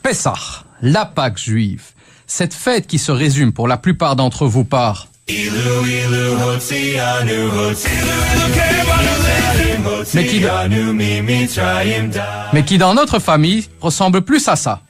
Pessah, la Pâque juive. Cette fête qui se résume pour la plupart d'entre vous par mais qui dans notre famille ressemble plus à ça.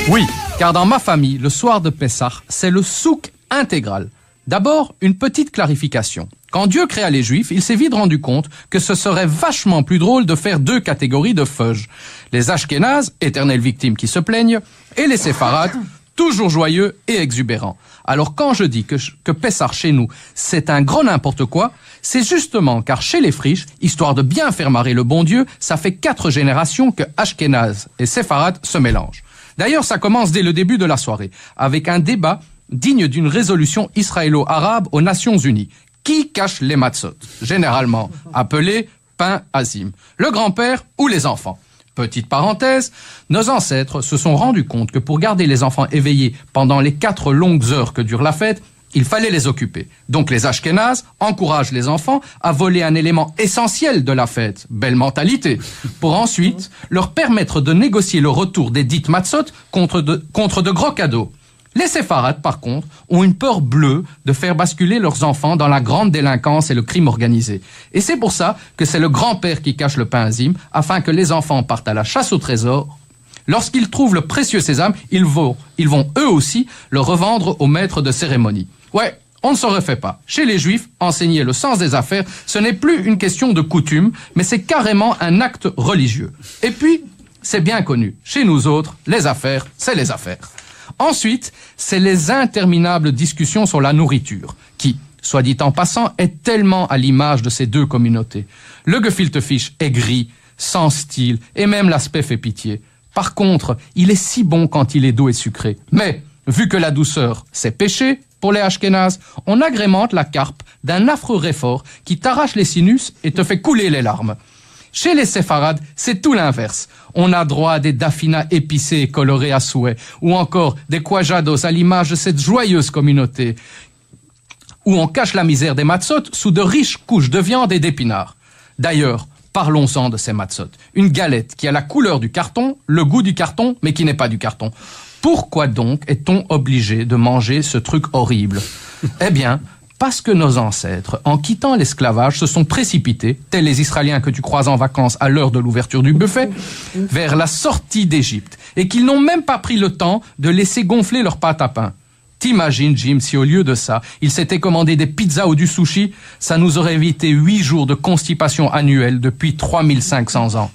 Oui, car dans ma famille, le soir de Pessah, c'est le souk intégral. D'abord, une petite clarification. Quand Dieu créa les Juifs, il s'est vite rendu compte que ce serait vachement plus drôle de faire deux catégories de feuges. Les Ashkénazes, éternelles victimes qui se plaignent, et les Séfarades, toujours joyeux et exubérants. Alors quand je dis que Pessah chez nous, c'est un gros n'importe quoi, c'est justement car chez les Friches, histoire de bien faire marrer le bon Dieu, ça fait 4 générations que Ashkénazes et Séfarades se mélangent. D'ailleurs, ça commence dès le début de la soirée, avec un débat digne d'une résolution israélo-arabe aux Nations Unies. Qui cache les matzot, généralement appelés pain azim, le grand-père ou les enfants? Petite parenthèse, nos ancêtres se sont rendus compte que pour garder les enfants éveillés pendant les 4 longues heures que dure la fête, il fallait les occuper. Donc les Ashkénazes encouragent les enfants à voler un élément essentiel de la fête, belle mentalité, pour ensuite leur permettre de négocier le retour des dites matzot contre de gros cadeaux. Les Séfarades, par contre, ont une peur bleue de faire basculer leurs enfants dans la grande délinquance et le crime organisé. Et c'est pour ça que c'est le grand-père qui cache le pain azim, afin que les enfants partent à la chasse au trésor. Lorsqu'ils trouvent le précieux sésame, ils vont eux aussi le revendre au maître de cérémonie. Ouais, on ne se refait pas. Chez les Juifs, enseigner le sens des affaires, ce n'est plus une question de coutume, mais c'est carrément un acte religieux. Et puis, c'est bien connu. Chez nous autres, les affaires, c'est les affaires. Ensuite, c'est les interminables discussions sur la nourriture, qui, soit dit en passant, est tellement à l'image de ces deux communautés. Le gefilte fish est gris, sans style, et même l'aspect fait pitié. Par contre, il est si bon quand il est doux et sucré. Mais, vu que la douceur, c'est péché, pour les Ashkénazes, on agrémente la carpe d'un affreux réfort qui t'arrache les sinus et te fait couler les larmes. Chez les Séfarades, c'est tout l'inverse. On a droit à des daffinas épicés et colorés à souhait, ou encore des quajados à l'image de cette joyeuse communauté, où on cache la misère des matzot sous de riches couches de viande et d'épinards. D'ailleurs, parlons-en de ces matzot. Une galette qui a la couleur du carton, le goût du carton, mais qui n'est pas du carton. Pourquoi donc est-on obligé de manger ce truc horrible? Eh bien, parce que nos ancêtres, en quittant l'esclavage, se sont précipités, tels les Israéliens que tu croises en vacances à l'heure de l'ouverture du buffet, vers la sortie d'Égypte, et qu'ils n'ont même pas pris le temps de laisser gonfler leur pâte à pain. T'imagines, Jim, si au lieu de ça, ils s'étaient commandé des pizzas ou du sushi, ça nous aurait évité 8 jours de constipation annuelle depuis 3500 ans.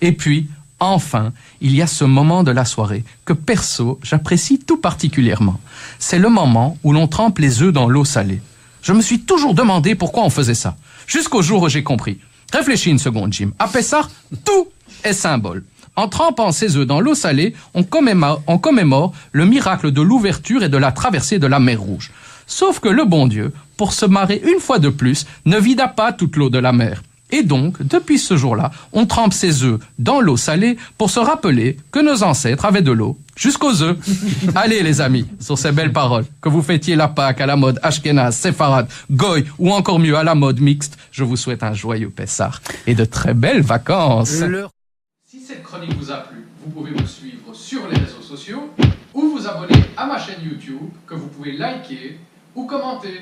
Et puis, enfin, il y a ce moment de la soirée que perso, j'apprécie tout particulièrement. C'est le moment où l'on trempe les œufs dans l'eau salée. Je me suis toujours demandé pourquoi on faisait ça. Jusqu'au jour où j'ai compris. Réfléchis une seconde, Jim. À Pessah, tout est symbole. En trempant ces œufs dans l'eau salée, on commémore le miracle de l'ouverture et de la traversée de la mer Rouge. Sauf que le bon Dieu, pour se marrer une fois de plus, ne vida pas toute l'eau de la mer. Et donc, depuis ce jour-là, on trempe ces œufs dans l'eau salée pour se rappeler que nos ancêtres avaient de l'eau jusqu'aux œufs. Allez les amis, sur ces belles paroles, que vous fêtiez la Pâque à la mode Ashkénaze, Séfarade, Goy ou encore mieux à la mode mixte, je vous souhaite un joyeux Pessah et de très belles vacances. Si cette chronique vous a plu, vous pouvez me suivre sur les réseaux sociaux ou vous abonner à ma chaîne YouTube que vous pouvez liker ou commenter.